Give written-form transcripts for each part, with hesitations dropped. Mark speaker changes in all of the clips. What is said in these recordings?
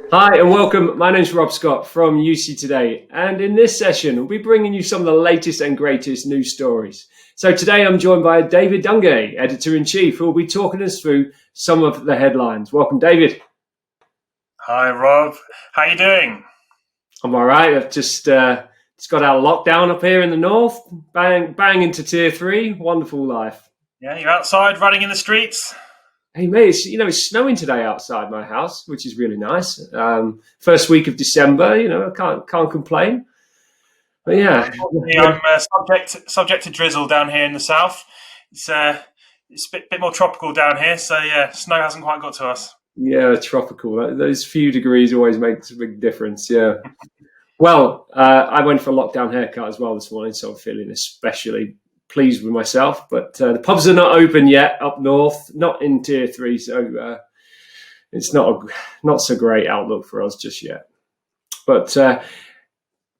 Speaker 1: Hi and welcome. My name's Rob Scott from UC Today, and in this session, we'll be bringing you some of the latest and greatest news stories. So today, I'm joined by David Dungay, Editor-in-Chief, who will be talking us through some of the headlines. Welcome, David.
Speaker 2: Hi, Rob. How you doing?
Speaker 1: I'm all right. I've just got out of lockdown up here in the north. Bang into tier 3. Wonderful life.
Speaker 2: Yeah, you're outside running in the streets?
Speaker 1: Hey mate, it's snowing today outside my house, which is really nice. First week of December, I can't complain. But yeah,
Speaker 2: Unfortunately, I'm subject to drizzle down here in the south. It's a bit more tropical down here, so yeah, snow hasn't quite got to us.
Speaker 1: yeah, tropical. Those few degrees always makes a big difference. Yeah. Well, I went for a lockdown haircut as well this morning, so I'm feeling especially pleased with myself. But the pubs are not open yet up north, not in tier 3, so it's not so great outlook for us just yet. But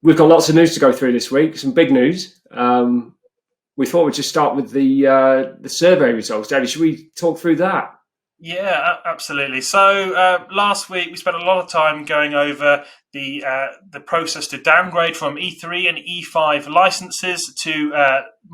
Speaker 1: we've got lots of news to go through this week. Some big news. We thought we'd just start with the survey results. David, should we talk through that?
Speaker 2: Yeah, absolutely. So last week we spent a lot of time going over the process to downgrade from E3 and E5 licenses to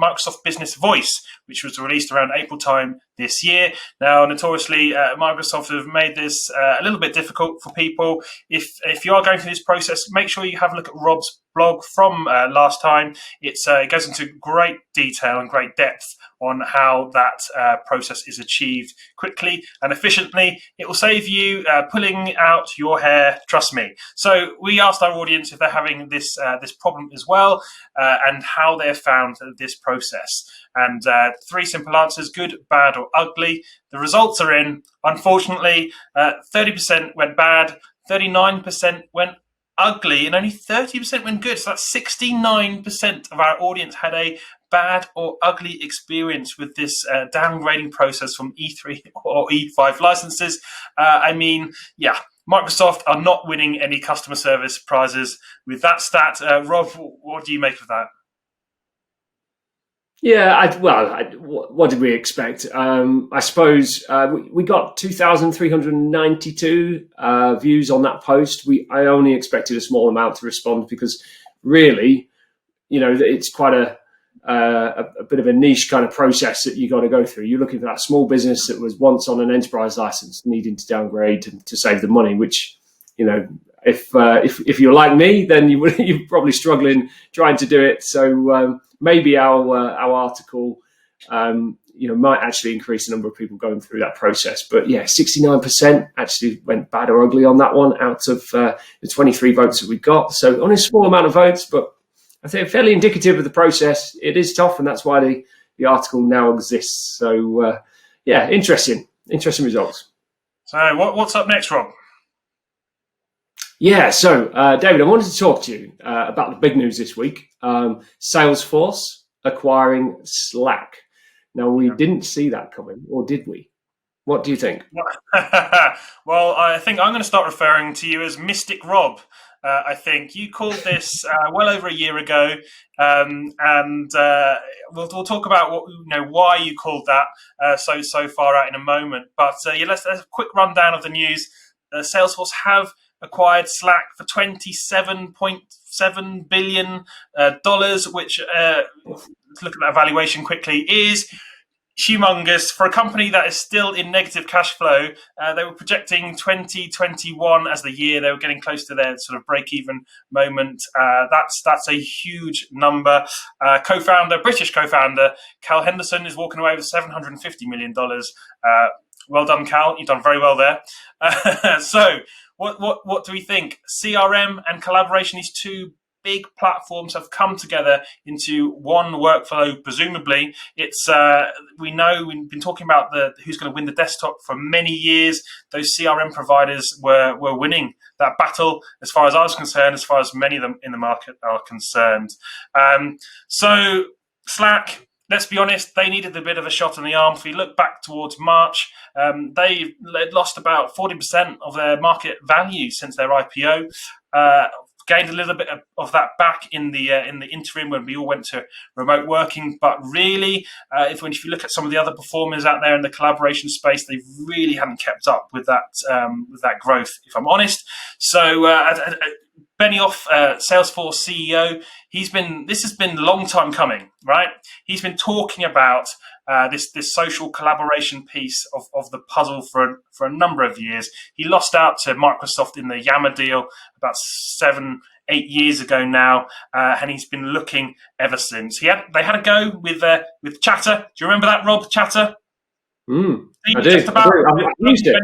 Speaker 2: Microsoft Business Voice, which was released around April time this year. Now, notoriously, Microsoft have made this a little bit difficult for people. If you are going through this process, make sure you have a look at Rob's blog from last time. It goes into great detail and great depth on how that process is achieved quickly and efficiently. It will save you pulling out your hair, trust me. So we asked our audience if they're having this problem as well, and how they have found this process. And 3 simple answers: good, bad, or ugly. The results are in. Unfortunately, 30% went bad, 39% went ugly, and only 30% went good. So that's 69% of our audience had a bad or ugly experience with this downgrading process from E3 or E5 licenses. Yeah, Microsoft are not winning any customer service prizes with that stat. Rob, what do you make of that?
Speaker 1: Yeah, what did we expect? I suppose we got 2,392 views on that post. I only expected a small amount to respond because really, it's quite a bit of a niche kind of process that you got to go through. You're looking for that small business that was once on an enterprise license, needing to downgrade to save the money. Which, if you're like me, then you're probably struggling trying to do it. So maybe our article, might actually increase the number of people going through that process. But yeah, 69% actually went bad or ugly on that one out of the 23 votes that we got. So only a small amount of votes, but I think fairly indicative of the process. It is tough, and that's why the article now exists. So yeah, interesting results.
Speaker 2: So what's up next, Rob?
Speaker 1: Yeah, so David, I wanted to talk to you about the big news this week. Salesforce acquiring Slack. Now, we didn't see that coming, or did we? What do you think?
Speaker 2: Well, I think I'm going to start referring to you as Mystic Rob. I think you called this well over a year ago, and we'll talk about why you called that so far out in a moment. But let's a quick rundown of the news. Salesforce have acquired Slack for $27.7 billion, which, looking at that valuation quickly, is humongous for a company that is still in negative cash flow. They were projecting 2021 as the year they were getting close to their sort of break-even moment. That's a huge number. British co-founder Cal Henderson is walking away with $750 million. Well done, Cal. You've done very well there. So what do we think? CRM and collaboration, these two big platforms have come together into one workflow. Presumably, it's we know we've been talking about who's going to win the desktop for many years. Those CRM providers were winning that battle, as far as I was concerned, as far as many of them in the market are concerned. So Slack, let's be honest, they needed a bit of a shot in the arm. If we look back towards March, they lost about 40% of their market value since their IPO. gained a little bit of that back in the interim when we all went to remote working. But really, if you look at some of the other performers out there in the collaboration space, they really haven't kept up with that growth, if I'm honest. So Benioff, Salesforce CEO, this has been a long time coming, right? He's been talking about this social collaboration piece of the puzzle for a number of years. He lost out to Microsoft in the Yammer deal about 7-8 years ago now, and he's been looking ever since. They had a go with Chatter. Do you remember that, Rob? Chatter?
Speaker 1: I do.
Speaker 2: Just about,
Speaker 1: I've used it.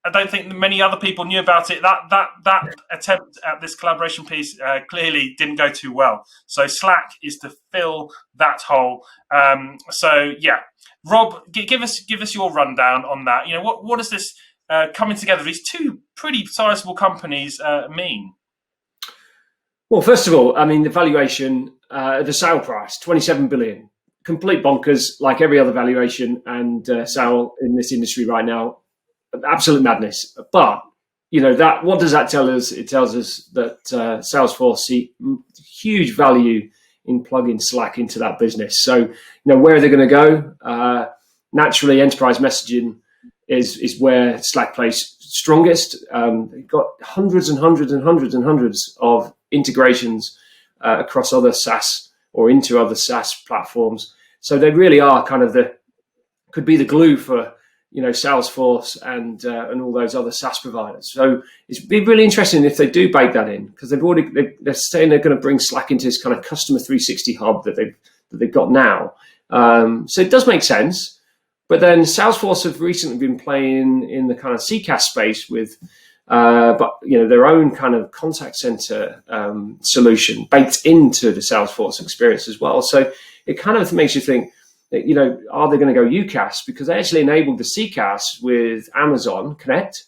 Speaker 2: I don't think many other people knew about it. That attempt at this collaboration piece clearly didn't go too well. So Slack is to fill that hole. So yeah, Rob, give us your rundown on that. What does this coming together, these two pretty sizable companies, mean?
Speaker 1: Well, first of all, I mean the valuation, the sale price, 27 billion, complete bonkers, like every other valuation and sale in this industry right now. Absolute madness. But what does that tell us? It tells us that Salesforce see huge value in plugging Slack into that business. So where are they going to go? Naturally, enterprise messaging is where Slack plays strongest. They've got hundreds and hundreds and hundreds and hundreds of integrations across other SaaS or into other SaaS platforms. So they really are kind of could be the glue for Salesforce and all those other SaaS providers. So it's be really interesting if they do bake that in, because they're saying they're going to bring Slack into this kind of customer 360 hub that they've got now. So it does make sense. But then Salesforce have recently been playing in the kind of CCaaS space with, their own kind of contact center solution baked into the Salesforce experience as well. So it kind of makes you think, are they going to go UCaaS? Because they actually enabled the CCaaS with Amazon Connect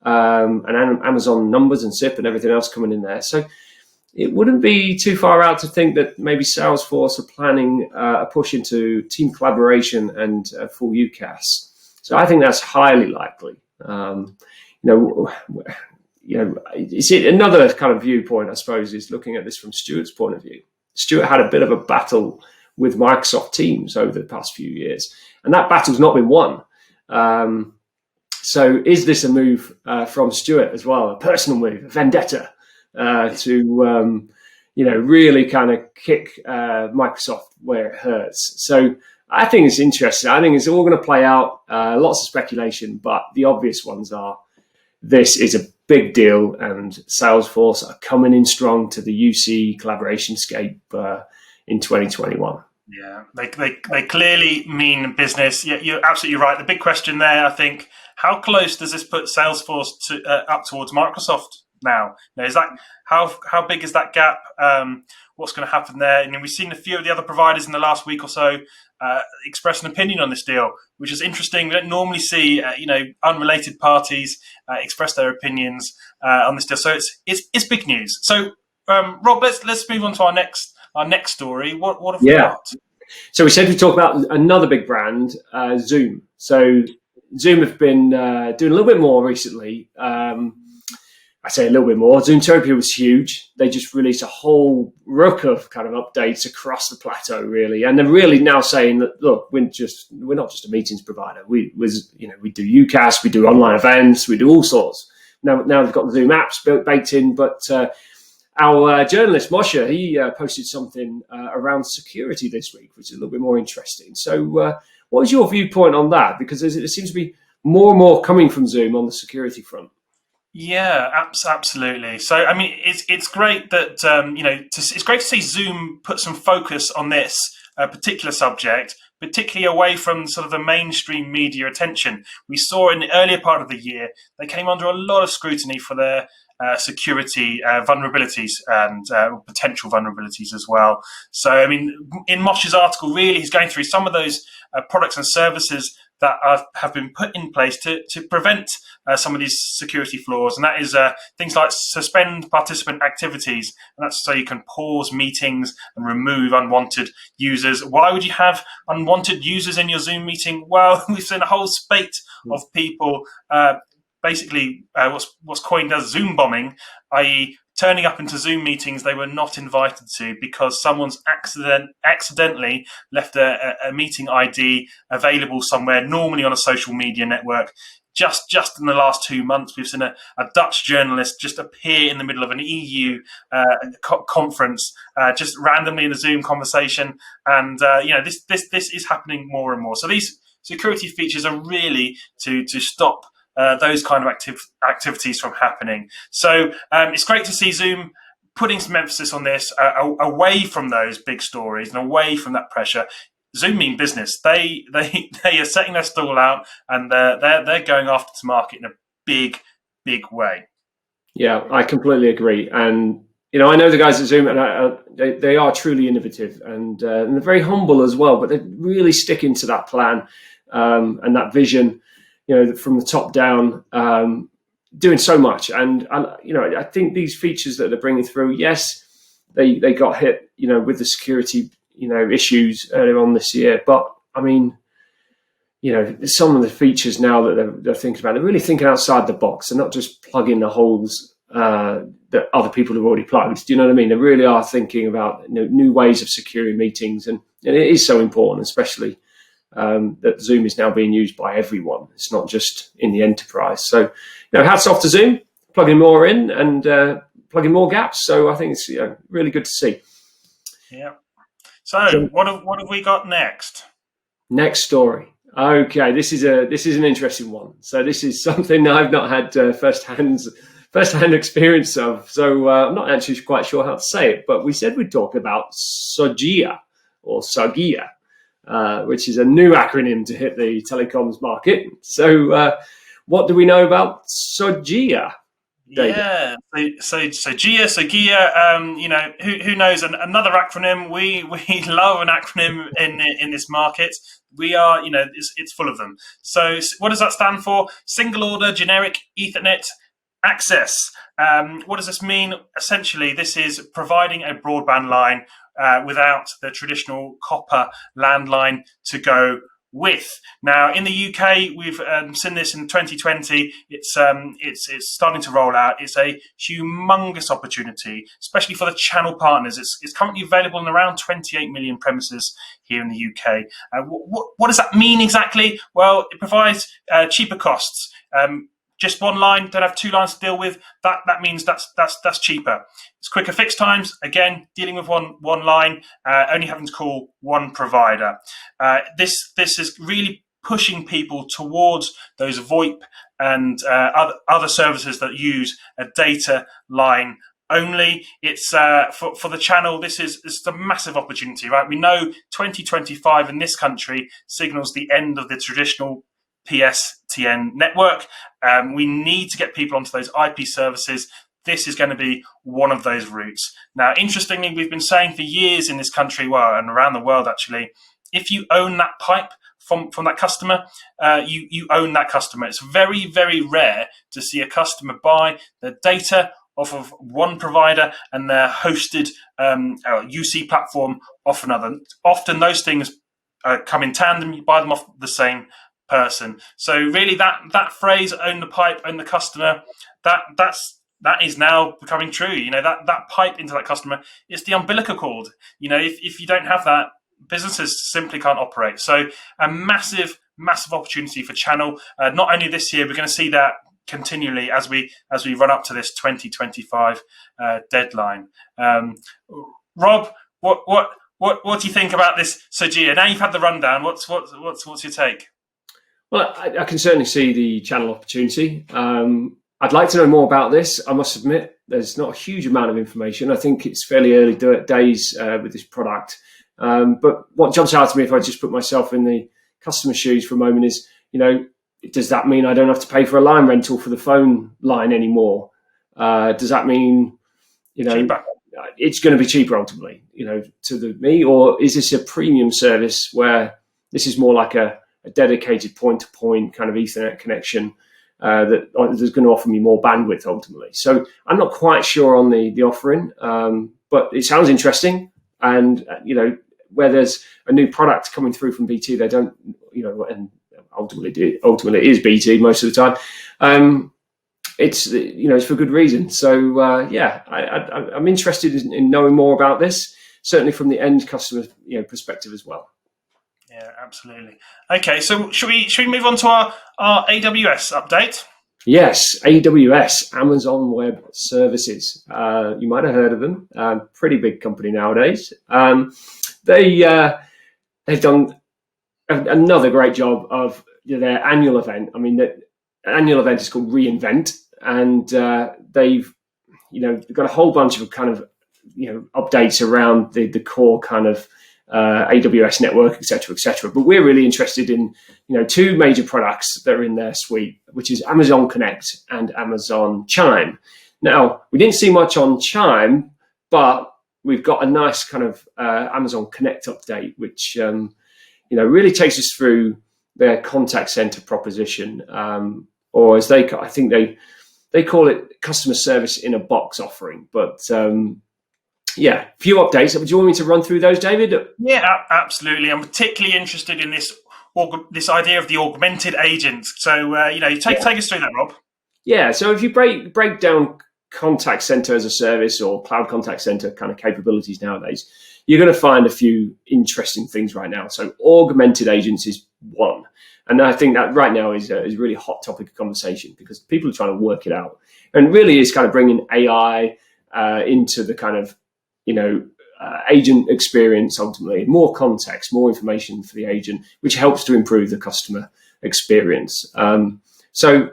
Speaker 1: and Amazon numbers and SIP and everything else coming in there. So it wouldn't be too far out to think that maybe Salesforce are planning a push into team collaboration and full UCaaS. So I think that's highly likely. It's another kind of viewpoint, I suppose, is looking at this from Stuart's point of view. Stuart had a bit of a battle with Microsoft Teams over the past few years, and that battle's not been won. So is this a move from Stuart as well, a personal move, a vendetta to really kind of kick Microsoft where it hurts? So I think it's interesting. I think it's all going to play out, lots of speculation, but the obvious ones are this is a big deal, and Salesforce are coming in strong to the UC collaboration scape in 2021.
Speaker 2: Yeah, they clearly mean business. Yeah, you're absolutely right. The big question there, I think, how close does this put Salesforce up towards Microsoft now? Is that how big is that gap? What's going to happen there? We've seen a few of the other providers in the last week or so express an opinion on this deal, which is interesting. We don't normally see unrelated parties express their opinions on this deal, so it's big news. So Rob, let's move on to our next story. What have we got?
Speaker 1: So we said we talk about another big brand, Zoom. So Zoom have been doing a little bit more recently. I say a little bit more. Zoomtopia was huge. They just released a whole rook of kind of updates across the plateau, really, and they're really now saying that look, we're not just a meetings provider. We do UCaaS, we do online events, we do all sorts. Now they've got the Zoom apps baked in, but our journalist, Moshe, he posted something around security this week, which is a little bit more interesting. So what was your viewpoint on that? Because there seems to be more and more coming from Zoom on the security front.
Speaker 2: Yeah, absolutely. So, I mean, it's great that, it's great to see Zoom put some focus on this particular subject, particularly away from sort of the mainstream media attention. We saw in the earlier part of the year, they came under a lot of scrutiny for their security vulnerabilities and potential vulnerabilities as well. So, I mean, in Moshe's article, really, he's going through some of those products and services that have been put in place to prevent some of these security flaws. And that is things like suspend participant activities. And that's so you can pause meetings and remove unwanted users. Why would you have unwanted users in your Zoom meeting? Well, we've seen a whole spate of people basically what's coined as Zoom bombing, i.e., turning up into Zoom meetings they were not invited to because someone's accidentally left a meeting ID available somewhere, normally on a social media network. Just in the last 2 months, we've seen a Dutch journalist just appear in the middle of an EU conference, just randomly in a Zoom conversation, and this is happening more and more. So these security features are really to stop those kind of activities from happening. So it's great to see Zoom putting some emphasis on this, away from those big stories and away from that pressure. Zoom mean business. They are setting their stall out, and they're going after the market in a big way.
Speaker 1: Yeah, I completely agree. And I know the guys at Zoom, and they are truly innovative, and they're very humble as well. But they're really sticking to that plan and that vision, from the top down, doing so much. And I think these features that they're bringing through, yes, they got hit, with the security issues earlier on this year. But I mean, some of the features now that they're thinking about, they're really thinking outside the box. They're not just plugging the holes that other people have already plugged. Do you know what I mean? They really are thinking about new ways of securing meetings, and it is so important, especially that Zoom is now being used by everyone. It's not just in the enterprise. So, hats off to Zoom, plugging more in and plugging more gaps. So I think it's really good to see.
Speaker 2: Yeah. So what have we got next? Next
Speaker 1: story. Okay, this is an interesting one. So this is something that I've not had first-hand experience of. So I'm not actually quite sure how to say it, but we said we'd talk about SoGEA or SoGEA, which is a new acronym to hit the telecoms market. So what do we know about SoGEA? David?
Speaker 2: Yeah, so SoGEA, who knows another acronym? We love an acronym in this market. We are, it's full of them. So what does that stand for? Single order generic Ethernet access. What does this mean? Essentially, this is providing a broadband line without the traditional copper landline to go with. Now, in the UK, we've seen this in 2020. It's starting to roll out. It's a humongous opportunity, especially for the channel partners. It's currently available in around 28 million premises here in the UK. What does that mean exactly? Well, it provides cheaper costs. Just one line, don't have two lines to deal with. That means that's cheaper. It's quicker fix times. Again, dealing with one line, only having to call one provider. This is really pushing people towards those VoIP and other services that use a data line only. It's for the channel. This is a massive opportunity, right? We know 2025 in this country signals the end of the traditional PSTN network. We need to get people onto those IP services. This is going to be one of those routes. Now, interestingly, we've been saying for years in this country, and around the world actually, if you own that pipe from that customer, you own that customer. It's very, very rare to see a customer buy the data off of one provider and their hosted UC platform off another. Often those things come in tandem. You buy them off the same person. So really that phrase, own the pipe, own the customer, that is now becoming true. That pipe into that customer is the umbilical cord. If you don't have that, businesses simply can't operate. So a massive opportunity for channel. Not only this year, we're going to see that continually as we run up to this 2025 deadline. Rob, what do you think about this SoGEA? Now you've had the rundown. What's your take?
Speaker 1: Well, I can certainly see the channel opportunity. I'd like to know more about this. I must admit, there's not a huge amount of information. I think it's fairly early days with this product. But what jumps out to me, if I just put myself in the customer's shoes for a moment, is, does that mean I don't have to pay for a line rental for the phone line anymore? Does that mean,
Speaker 2: cheaper?
Speaker 1: It's going to be cheaper ultimately, to me? Or is this a premium service where this is more like a dedicated point-to-point kind of Ethernet connection that is going to offer me more bandwidth ultimately? So I'm not quite sure on the offering, but it sounds interesting. And, where there's a new product coming through from BT, they don't, and ultimately it is BT most of the time. it's it's for good reason. So I'm interested in knowing more about this, certainly from the end customer perspective as well.
Speaker 2: Yeah, absolutely. Okay, so should we move on to our AWS update?
Speaker 1: Yes, AWS, Amazon Web Services. You might have heard of them. Pretty big company nowadays. They've done another great job of their annual event. I mean, the annual event is called reInvent, and they've got a whole bunch of kind of updates around the core kind of AWS network, etc., etc. But we're really interested in two major products that are in their suite, which is Amazon Connect and Amazon Chime. Now, we didn't see much on Chime, but we've got a nice kind of Amazon Connect update, which really takes us through their contact center proposition, or as I think they call it customer service in a box offering. But a few updates. Do you want me to run through those, David?
Speaker 2: Yeah, absolutely. I'm particularly interested in this idea of the augmented agents. So, take us through that, Rob.
Speaker 1: Yeah. So if you break down contact center as a service or cloud contact center kind of capabilities nowadays, you're going to find a few interesting things right now. So augmented agents is one. And I think that right now is a really hot topic of conversation because people are trying to work it out. And really is kind of bringing AI into the kind of agent experience, ultimately more context, more information for the agent, which helps to improve the customer experience. So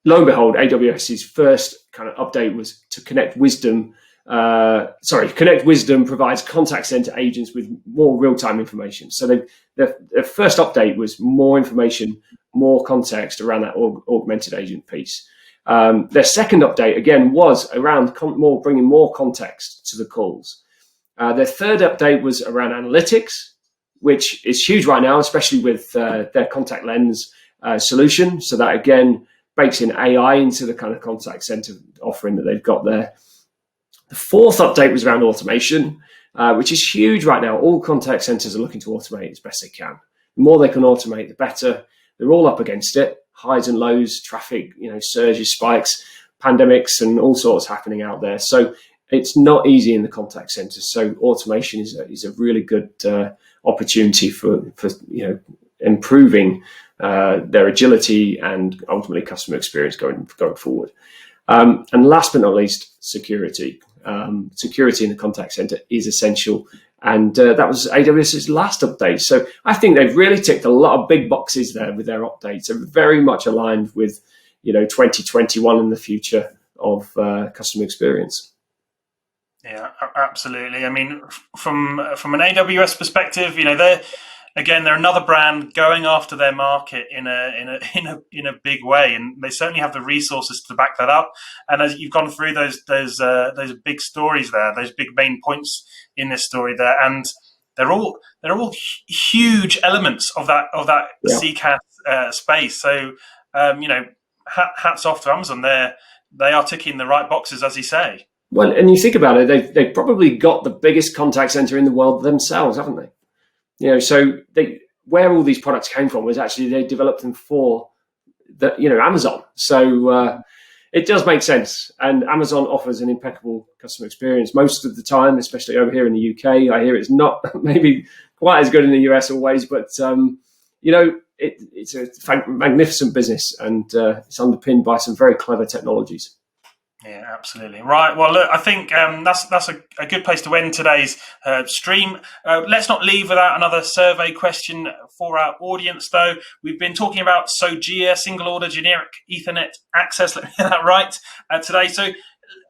Speaker 1: lo and behold, AWS's first kind of update was to Connect Wisdom. Connect Wisdom provides contact center agents with more real-time information. So their first update was more information, more context around that augmented agent piece. Their second update, again, was around bringing more context to the calls. Their third update was around analytics, which is huge right now, especially with their contact lens solution. So that, again, bakes in AI into the kind of contact center offering that they've got there. The fourth update was around automation, which is huge right now. All contact centers are looking to automate as best they can. The more they can automate, the better. They're all up against it. Highs and lows, traffic, surges, spikes, pandemics, and all sorts happening out there. So it's not easy in the contact center. So automation is a really good opportunity for improving their agility and ultimately customer experience going forward. And last but not least, security. Security in the contact center is essential. And that was AWS's last update. So I think they've really ticked a lot of big boxes there with their updates. They're very much aligned with 2021 and the future of customer experience.
Speaker 2: Yeah, absolutely. I mean, from an AWS perspective, they're another brand going after their market in a big way, and they certainly have the resources to back that up. And as you've gone through those big stories there, those big main points in this story there, and they're all huge elements of that CCaaS space. So hats off to Amazon. They are ticking the right boxes, as you say.
Speaker 1: Well, and you think about it, they've probably got the biggest contact center in the world themselves, haven't they? So where all these products came from was actually they developed them for Amazon. So it does make sense. And Amazon offers an impeccable customer experience most of the time, especially over here in the UK. I hear it's not maybe quite as good in the US always, but it's a magnificent business, and it's underpinned by some very clever technologies.
Speaker 2: Yeah, absolutely. Right. Well, look, I think that's a good place to end today's stream. Let's not leave without another survey question for our audience, though. We've been talking about SoGEA, single order generic Ethernet access. Let me get that right today. So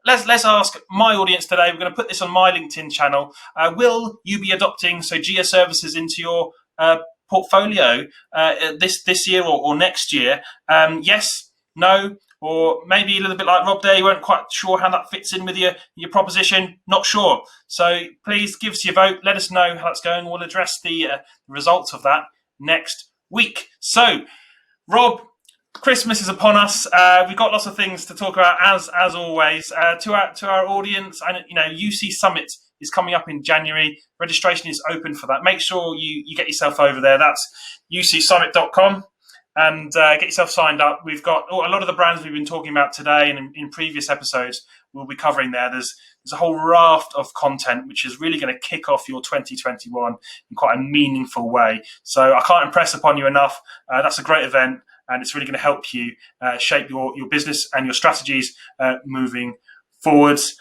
Speaker 2: let's ask my audience today. We're going to put this on my LinkedIn channel. Will you be adopting SoGEA services into your portfolio this year or next year? Yes, no, or maybe a little bit like Rob there, you weren't quite sure how that fits in with your proposition. Not sure. So please give us your vote. Let us know how that's going. We'll address the results of that next week. So, Rob, Christmas is upon us. We've got lots of things to talk about as always. To our audience, and UC Summit is coming up in January. Registration is open for that. Make sure you get yourself over there. That's ucsummit.com. and get yourself signed up. We've got a lot of the brands we've been talking about today and in previous episodes we'll be covering there. There's a whole raft of content which is really going to kick off your 2021 in quite a meaningful way. So I can't impress upon you enough. That's a great event, and it's really going to help you shape your business and your strategies moving forwards.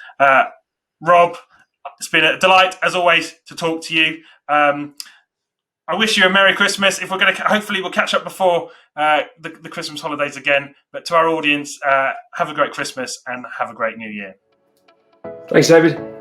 Speaker 2: Rob, it's been a delight, as always, to talk to you. I wish you a Merry Christmas. If we're going to, hopefully we'll catch up before the Christmas holidays again. But to our audience, have a great Christmas and have a great New Year.
Speaker 1: Thanks, David.